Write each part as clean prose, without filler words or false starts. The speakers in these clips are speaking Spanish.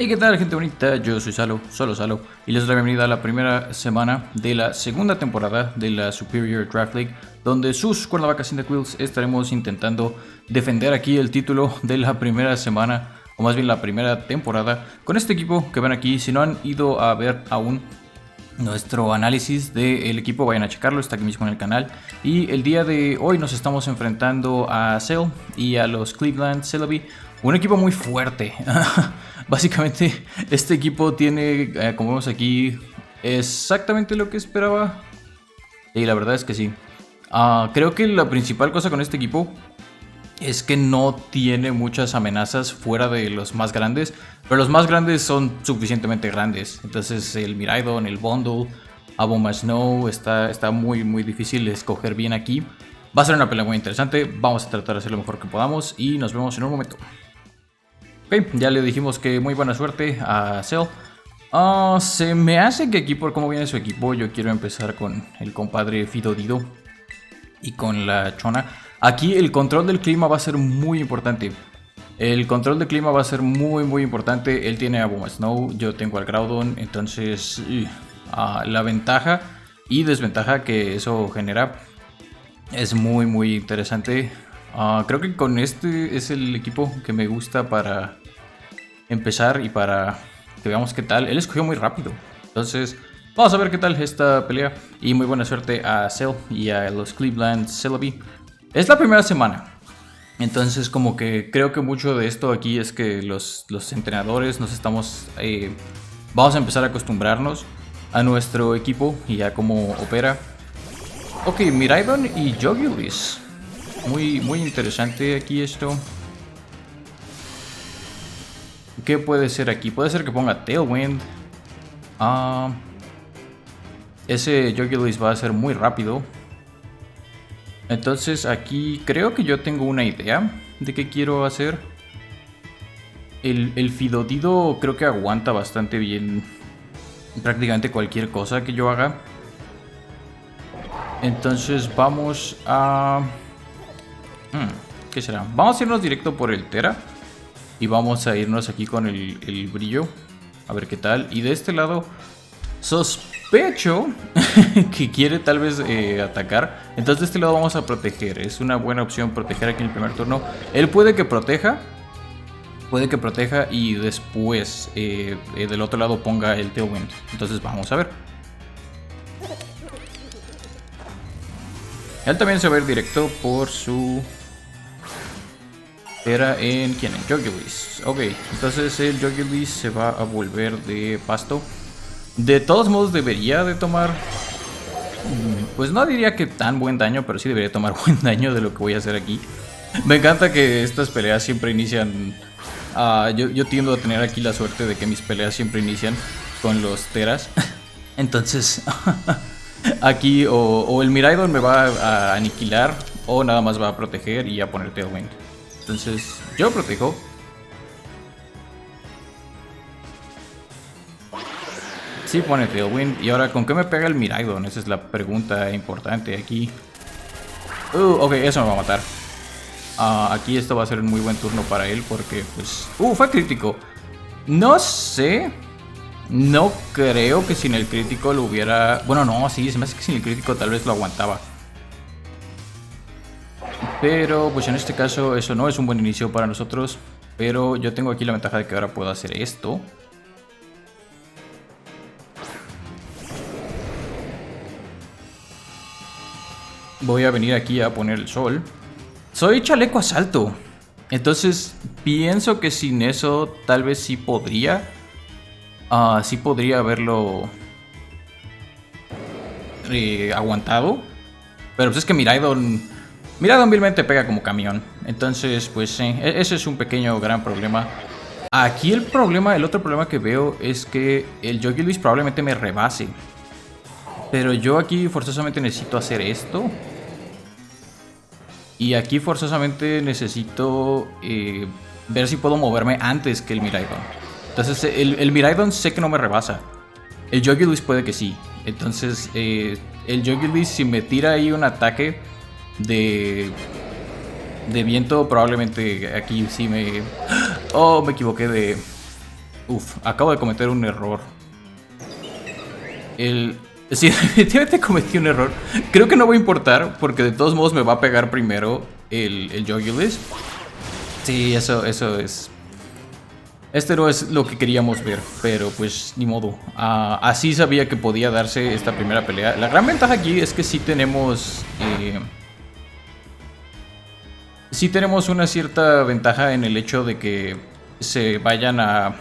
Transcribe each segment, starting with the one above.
Hey, ¿qué tal, gente bonita? Yo soy solo Salo, y les doy la bienvenida a la primera semana de la segunda temporada de la Superior Draft League, donde sus cuernavacas Cyndaquils estaremos intentando defender aquí el título de la primera semana, o más bien la primera temporada, con este equipo que ven aquí. Si no han ido a ver aún nuestro análisis del equipo, vayan a checarlo, está aquí mismo en el canal. Y el día de hoy nos estamos enfrentando a Cell y a los Cleveland Celebi, un equipo muy fuerte. Básicamente este equipo tiene, como vemos aquí, exactamente lo que esperaba. Y la verdad es que sí. Creo que la principal cosa con este equipo es que no tiene muchas amenazas fuera de los más grandes, pero los más grandes son suficientemente grandes. Entonces el Miraidon, el Bundle, Abomasnow, está muy difícil escoger bien aquí. Va a ser una pelea muy interesante, vamos a tratar de hacer lo mejor que podamos y nos vemos en un momento. Ok, ya le dijimos que muy buena suerte a Cell. Se me hace que aquí, por cómo viene su equipo, yo quiero empezar con el compadre Fidodido y con la Chona. Aquí el control del clima va a ser muy importante. El control del clima va a ser muy importante. Él tiene a Abomasnow, yo tengo al Groudon. Entonces la ventaja y desventaja que eso genera es muy interesante. Creo que con este es el equipo que me gusta para empezar y para que veamos qué tal. Él escogió muy rápido, entonces vamos a ver qué tal esta pelea. Y muy buena suerte a Cell y a los Cleveland Celebi. Es la primera semana, entonces como que creo que mucho de esto aquí es que los entrenadores nos estamos... vamos a empezar a acostumbrarnos a nuestro equipo y a cómo opera. Ok, Miraidon y Jogulis. Muy interesante aquí esto. ¿Qué puede ser aquí? Puede ser que ponga Tailwind. Ese Jogulis va a ser muy rápido. Entonces aquí creo que yo tengo una idea de qué quiero hacer. El Fidodido creo que aguanta bastante bien prácticamente cualquier cosa que yo haga. Entonces vamos a... ¿qué será? Vamos a irnos directo por el Tera. Y vamos a irnos aquí con el brillo. A ver qué tal. Y de este lado sospecho que quiere tal vez atacar. Entonces de este lado vamos a proteger. Es una buena opción proteger aquí en el primer turno. Él puede que proteja. Y después del otro lado ponga el Tailwind. Entonces vamos a ver. Él también se va a ir directo por su... Era en... ¿quién? En Jogulis. Ok, entonces el Jogulis se va a volver de pasto. De todos modos debería de tomar... pues no diría que tan buen daño, pero sí debería tomar buen daño de lo que voy a hacer aquí. Me encanta que estas peleas siempre inician... yo tiendo a tener aquí la suerte de que mis peleas siempre inician con los Teras. Entonces... aquí o el Miraidon me va a aniquilar o nada más va a proteger y a poner Tailwind. Entonces yo protejo. Sí pone Tailwind. Y ahora, ¿con qué me pega el Miraidon? Esa es la pregunta importante aquí. Ok, eso me va a matar. Aquí esto va a ser un muy buen turno para él porque pues... fue crítico. No sé. No creo que sin el crítico lo hubiera... Bueno, no, sí, se me hace que sin el crítico tal vez lo aguantaba. Pero pues en este caso eso no es un buen inicio para nosotros. Pero yo tengo aquí la ventaja de que ahora puedo hacer esto. Voy a venir aquí a poner el sol. Soy chaleco asalto. Entonces pienso que sin eso tal vez sí podría. Sí podría haberlo aguantado. Pero pues es que Miraidon vilmente pega como camión. Entonces pues ese es un pequeño gran problema. Aquí el otro problema que veo es que el Jogulis probablemente me rebase. Pero yo aquí forzosamente necesito hacer esto. Y aquí forzosamente necesito ver si puedo moverme antes que el Miraidon. Entonces el Miraidon sé que no me rebasa. El Jogulis puede que sí. Entonces el Jogulis, si me tira ahí un ataque de viento, probablemente aquí sí me... me equivoqué de... Uf, acabo de cometer un error. Sí, definitivamente cometí un error. Creo que no va a importar, porque de todos modos me va a pegar primero el Jogulis. Sí, eso es... Este no es lo que queríamos ver, pero pues ni modo. Así sabía que podía darse esta primera pelea. La gran ventaja aquí es que sí tenemos... sí tenemos una cierta ventaja en el hecho de que se vayan a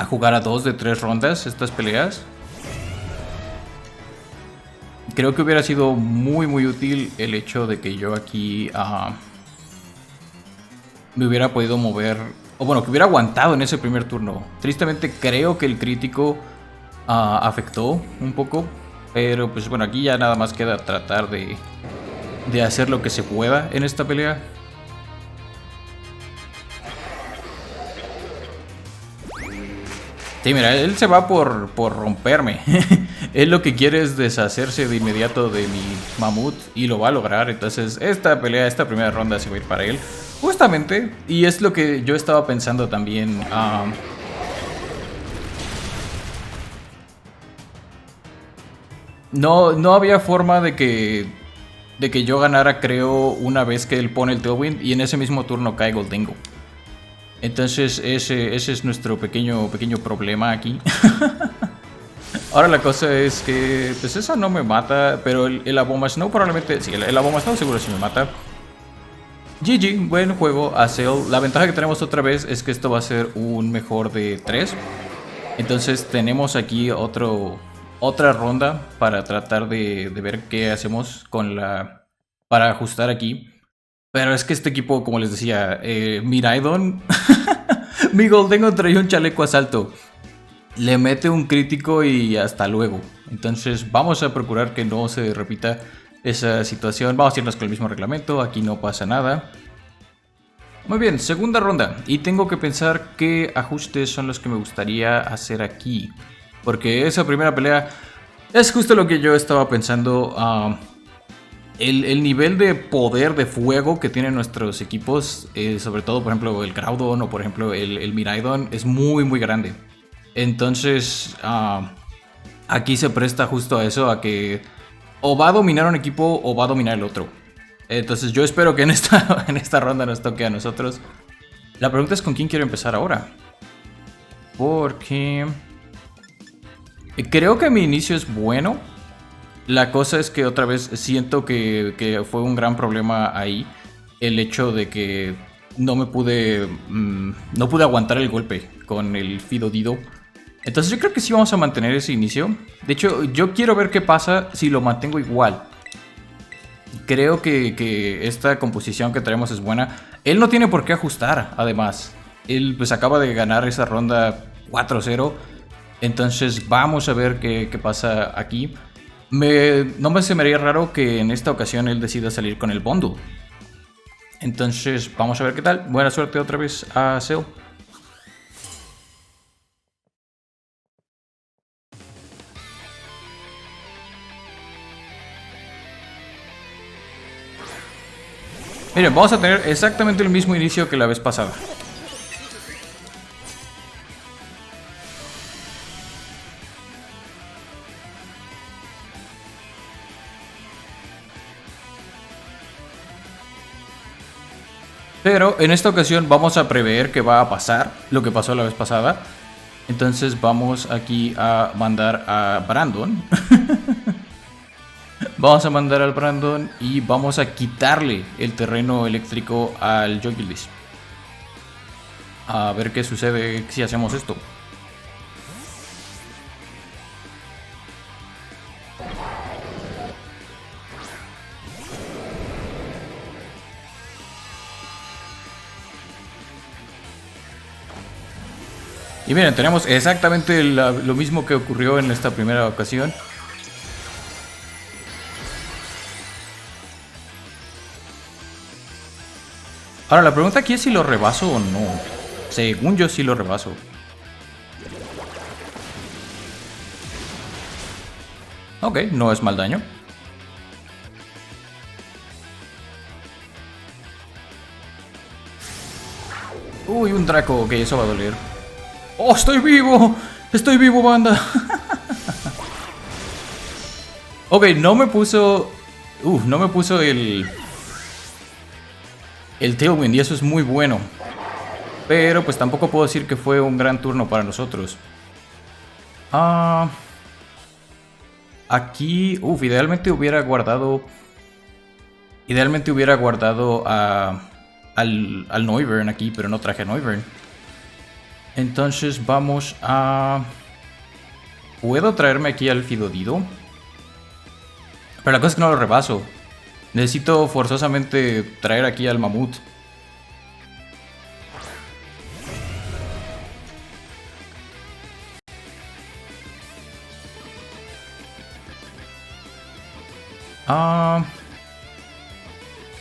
jugar a 2 de 3 rondas estas peleas. Creo que hubiera sido muy útil el hecho de que yo aquí me hubiera podido mover, o bueno, que hubiera aguantado en ese primer turno. Tristemente creo que el crítico afectó un poco, pero pues bueno, aquí ya nada más queda tratar de hacer lo que se pueda en esta pelea. Sí, mira, él se va por romperme. Él lo que quiere es deshacerse de inmediato de mi mamut y lo va a lograr. Entonces esta pelea, esta primera ronda se va a ir para él. Justamente, y es lo que yo estaba pensando también. No había forma de que yo ganara, creo, una vez que él pone el Tailwind y en ese mismo turno cae Gholdengo. Entonces ese es nuestro pequeño problema aquí. Ahora la cosa es que pues eso no me mata, pero el Abomasnow probablemente... Sí, el Abomasnow seguro sí me mata. GG, buen juego, Acel. La ventaja que tenemos otra vez es que esto va a ser un mejor de 3. Entonces tenemos aquí otra ronda para tratar de ver qué hacemos con para ajustar aquí. Pero es que este equipo, como les decía, Miraidon... Mi Gholdengo traía un chaleco asalto. Le mete un crítico y hasta luego. Entonces vamos a procurar que no se repita esa situación. Vamos a irnos con el mismo reglamento. Aquí no pasa nada. Muy bien, segunda ronda. Y tengo que pensar qué ajustes son los que me gustaría hacer aquí. Porque esa primera pelea es justo lo que yo estaba pensando. El nivel de poder de fuego que tienen nuestros equipos, sobre todo por ejemplo el Groudon o por ejemplo el Miraidon, es muy grande. Entonces aquí se presta justo a eso, a que o va a dominar un equipo o va a dominar el otro. Entonces yo espero que en esta ronda nos toque a nosotros. La pregunta es con quién quiero empezar ahora. Porque creo que mi inicio es bueno. La cosa es que otra vez siento que fue un gran problema ahí. El hecho de que no pude aguantar el golpe con el Fidodido. Entonces yo creo que sí vamos a mantener ese inicio. De hecho, yo quiero ver qué pasa si lo mantengo igual. Creo que esta composición que traemos es buena. Él no tiene por qué ajustar, además. Él pues acaba de ganar esa ronda 4-0. Entonces vamos a ver qué pasa aquí. No se me haría raro que en esta ocasión él decida salir con el bundle. Entonces vamos a ver qué tal. Buena suerte otra vez a Seo. Miren, vamos a tener exactamente el mismo inicio que la vez pasada. Pero en esta ocasión vamos a prever que va a pasar lo que pasó la vez pasada. Entonces vamos aquí a mandar a Brandon. Vamos a mandar al Brandon y vamos a quitarle el terreno eléctrico al Jogulis. A ver qué sucede si hacemos esto. Y miren, tenemos exactamente lo mismo que ocurrió en esta primera ocasión. Ahora, la pregunta aquí es si lo rebaso o no. Según yo sí lo rebaso. Ok, no es mal daño. Uy, un Draco. Ok, eso va a doler. ¡Oh, estoy vivo! ¡Estoy vivo, banda! Ok, no me puso... no me puso el Tailwind y eso es muy bueno. Pero pues tampoco puedo decir que fue un gran turno para nosotros. Aquí... idealmente hubiera guardado... Idealmente hubiera guardado al Noivern aquí, pero no traje a Noivern. Entonces vamos a... Puedo traerme aquí al Fidodido. Pero la cosa es que no lo rebaso. Necesito forzosamente traer aquí al Mamut.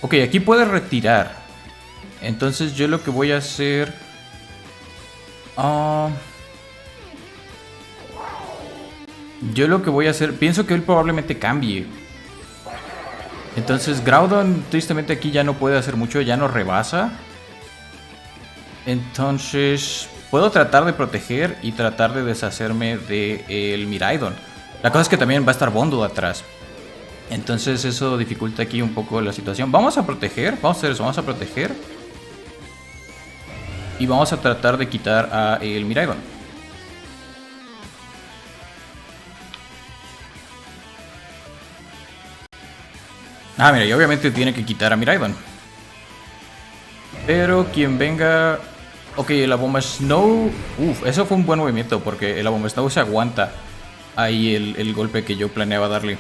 Ok, aquí puede retirar. Entonces yo lo que voy a hacer... yo lo que voy a hacer... Pienso que él probablemente cambie. Entonces Groudon tristemente aquí ya no puede hacer mucho. Ya no rebasa. Entonces puedo tratar de proteger y tratar de deshacerme del Miraidon. La cosa es que también va a estar Bundle atrás. Entonces eso dificulta aquí un poco la situación. Vamos a proteger, vamos a hacer eso, vamos a proteger. Y vamos a tratar de quitar a el Miraidon. Mira, y obviamente tiene que quitar a Miraidon. Pero quien venga... Ok, la bomba Snow... eso fue un buen movimiento porque la bomba Snow se aguanta ahí el golpe que yo planeaba darle.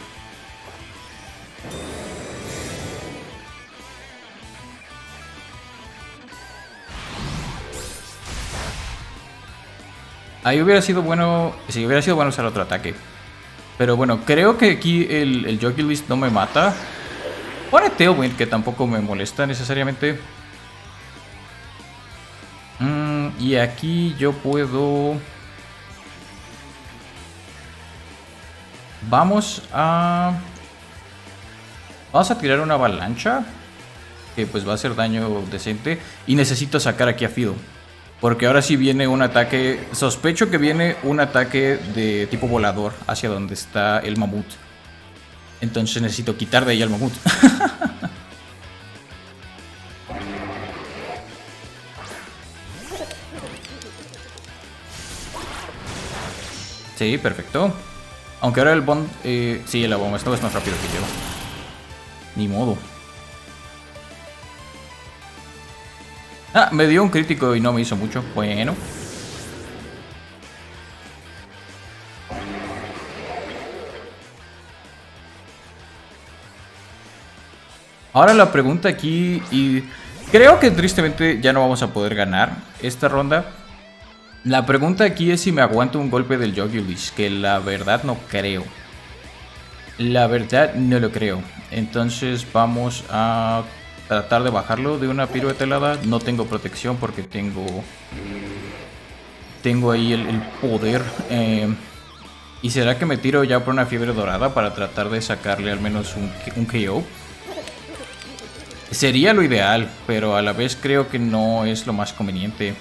Ahí hubiera sido bueno... Sí, hubiera sido bueno usar otro ataque. Pero bueno, creo que aquí el Jogulist no me mata. Pone Tailwind, que tampoco me molesta necesariamente. Y aquí yo puedo... Vamos a tirar una avalancha. Que pues va a hacer daño decente. Y necesito sacar aquí a Fido. Porque ahora sí viene un ataque... Sospecho que viene un ataque de tipo volador hacia donde está el Mamut. Entonces necesito quitar de ahí al Mamut. Sí, perfecto. Aunque ahora el Bond... sí, la bomba. Esto es más rápido que yo. Ni modo. Me dio un crítico y no me hizo mucho. Bueno. Ahora la pregunta aquí, y creo que tristemente ya no vamos a poder ganar esta ronda. La pregunta aquí es si me aguanto un golpe del Jogulist, que la verdad no creo. La verdad no lo creo. Entonces vamos a tratar de bajarlo de una pirueta helada. No tengo protección porque tengo ahí el poder. ¿Y será que me tiro ya por una fiebre dorada para tratar de sacarle al menos un KO? Sería lo ideal, pero a la vez creo que no es lo más conveniente.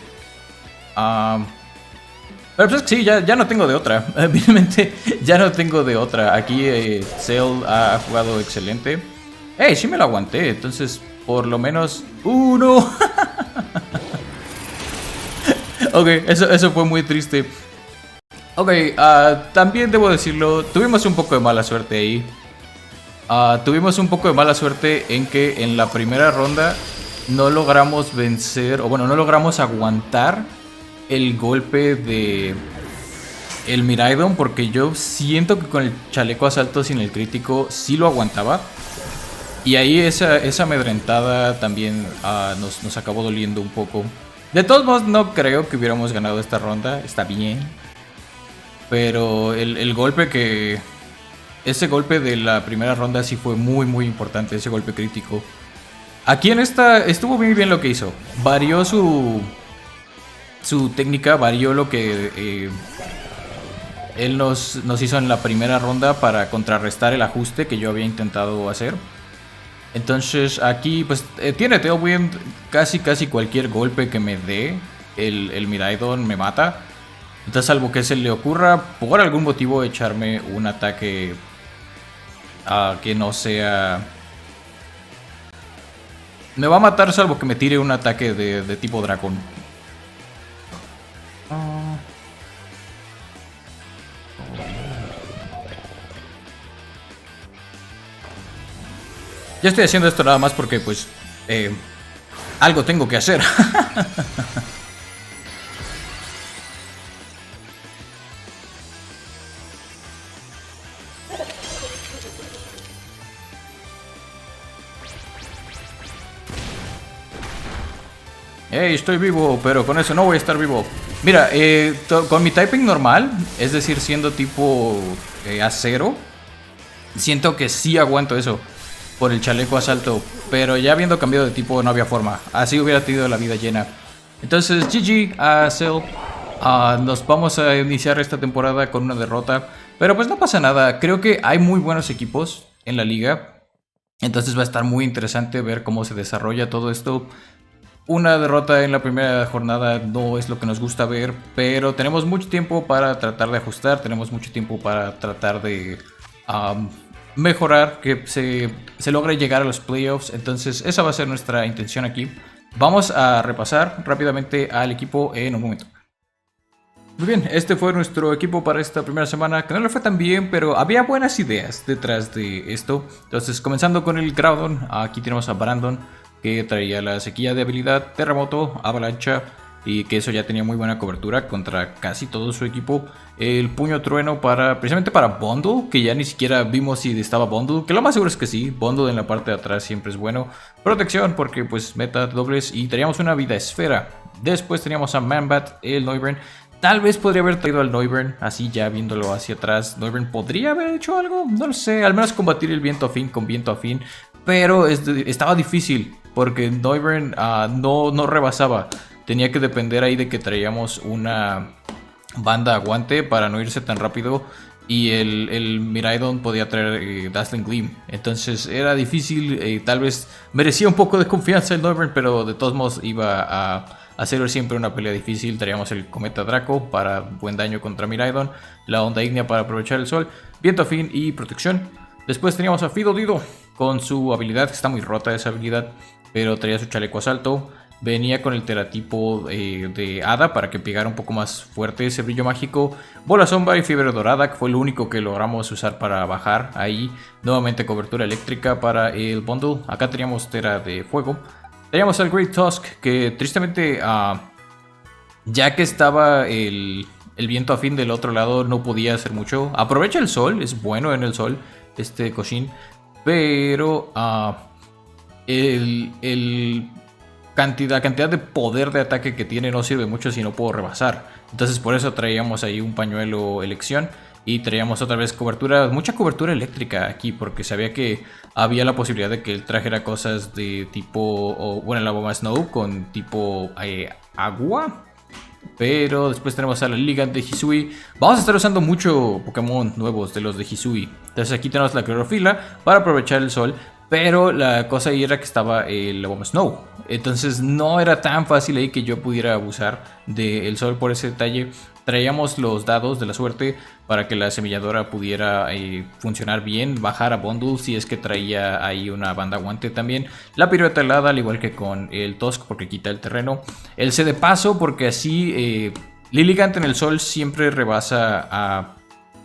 Pero pues sí, ya no tengo de otra. Evidentemente ya no tengo de otra. Aquí Cell ha jugado excelente. Sí me lo aguanté, entonces por lo menos... ¡No! Ok, eso fue muy triste. Ok, también debo decirlo, tuvimos un poco de mala suerte ahí. Tuvimos un poco de mala suerte en que en la primera ronda no logramos vencer, o bueno, no logramos aguantar el golpe de el Miraidon, porque yo siento que con el chaleco asalto sin el crítico sí lo aguantaba. Y ahí esa amedrentada también nos acabó doliendo un poco. De todos modos, no creo que hubiéramos ganado esta ronda, está bien. Pero el golpe que... Ese golpe de la primera ronda sí fue muy importante, ese golpe crítico. Aquí en esta estuvo muy bien lo que hizo. Varió su técnica, varió lo que él nos hizo en la primera ronda para contrarrestar el ajuste que yo había intentado hacer. Entonces aquí pues tiene Tailwind, casi cualquier golpe que me dé el Miraidon me mata. Entonces, salvo que se le ocurra por algún motivo echarme un ataque que no sea... Me va a matar salvo que me tire un ataque de tipo dragón. Ya estoy haciendo esto nada más porque pues algo tengo que hacer. Hey, estoy vivo, pero con eso no voy a estar vivo. Mira, con mi typing normal, es decir, siendo tipo acero, siento que sí aguanto eso por el chaleco asalto, pero ya habiendo cambiado de tipo no había forma. Así hubiera tenido la vida llena. Entonces, GG a Cell. Nos vamos a iniciar esta temporada con una derrota, pero pues no pasa nada. Creo que hay muy buenos equipos en la liga, entonces va a estar muy interesante ver cómo se desarrolla todo esto. Una derrota en la primera jornada no es lo que nos gusta ver, pero tenemos mucho tiempo para tratar de ajustar, tenemos mucho tiempo para tratar de mejorar, que se logre llegar a los playoffs. Entonces esa va a ser nuestra intención aquí. Vamos a repasar rápidamente al equipo en un momento. Muy bien, este fue nuestro equipo para esta primera semana, que no le fue tan bien, pero había buenas ideas detrás de esto. Entonces, comenzando con el Groudon, aquí tenemos a Brandon, que traía la sequía de habilidad, terremoto, avalancha, y que eso ya tenía muy buena cobertura contra casi todo su equipo. El puño trueno precisamente para Bundle, que ya ni siquiera vimos si estaba Bundle, que lo más seguro es que sí. Bundle en la parte de atrás siempre es bueno. Protección, porque pues meta dobles, y teníamos una vida esfera. Después teníamos a Manbat, el Noivern. Tal vez podría haber traído al Noivern, así ya viéndolo hacia atrás. Noivern podría haber hecho algo, no lo sé, al menos combatir el viento afín con viento afín. Pero estaba difícil, porque Noivern no rebasaba. Tenía que depender ahí de que traíamos una banda aguante para no irse tan rápido. Y el Miraidon podía traer Dazzling Gleam. Entonces era difícil, tal vez merecía un poco de confianza el Noivern, pero de todos modos iba a hacer siempre una pelea difícil. Traíamos el Cometa Draco para buen daño contra Miraidon, la Onda Ígnea para aprovechar el sol, Viento Afín y Protección. Después teníamos a Fidodido con su habilidad, que está muy rota esa habilidad, pero traía su chaleco asalto. Venía con el teratipo de Hada para que pegara un poco más fuerte ese brillo mágico. Bola sombra y fiebre dorada, que fue lo único que logramos usar para bajar ahí. Nuevamente cobertura eléctrica para el bundle. Acá teníamos Tera de fuego. Teníamos al Great Tusk, que tristemente, ya que estaba el viento afín del otro lado, no podía hacer mucho. Aprovecha el sol, es bueno en el sol este Koshin, pero la cantidad de poder de ataque que tiene no sirve mucho si no puedo rebasar. Entonces por eso traíamos ahí un pañuelo elección. Y traíamos otra vez mucha cobertura eléctrica aquí, porque sabía que había la posibilidad de que él trajera cosas de tipo, la bomba Snow con tipo agua. Pero después tenemos a la Ligand de Hisui. Vamos a estar usando mucho Pokémon nuevos de los de Hisui. Entonces aquí tenemos la clorofila para aprovechar el sol. Pero la cosa ahí era que estaba la bomba Snow. Entonces no era tan fácil ahí que yo pudiera abusar del sol por ese detalle. Traíamos los dados de la suerte para que la semilladora pudiera funcionar bien, bajar a bundle si es que traía ahí una banda guante también. La pirueta helada, al igual que con el Tusk, porque quita el terreno. El C de paso, porque así Lilligant en el sol siempre rebasa a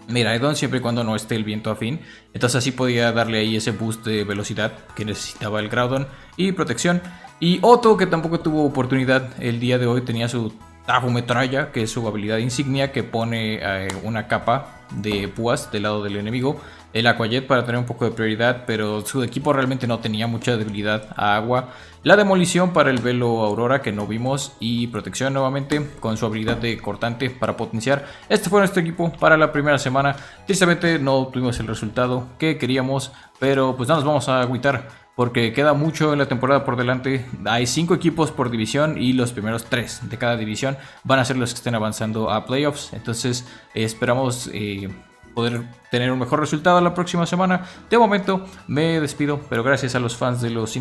Miraidon, siempre y cuando no esté el viento afín. Entonces así podía darle ahí ese boost de velocidad que necesitaba el Groudon. Y protección. Y Otto, que tampoco tuvo oportunidad el día de hoy, tenía su Tajo Metralla, que es su habilidad insignia, que pone una capa de púas del lado del enemigo. El Aquajet para tener un poco de prioridad, pero su equipo realmente no tenía mucha debilidad a agua. La demolición para el Velo Aurora, que no vimos, y protección nuevamente con su habilidad de cortante para potenciar. Este fue nuestro equipo para la primera semana. Tristemente no tuvimos el resultado que queríamos, pero pues no nos vamos a agüitar, porque queda mucho en la temporada por delante. Hay 5 equipos por división y los primeros 3 de cada división van a ser los que estén avanzando a playoffs. Entonces esperamos poder tener un mejor resultado la próxima semana. De momento me despido, pero gracias a los fans de los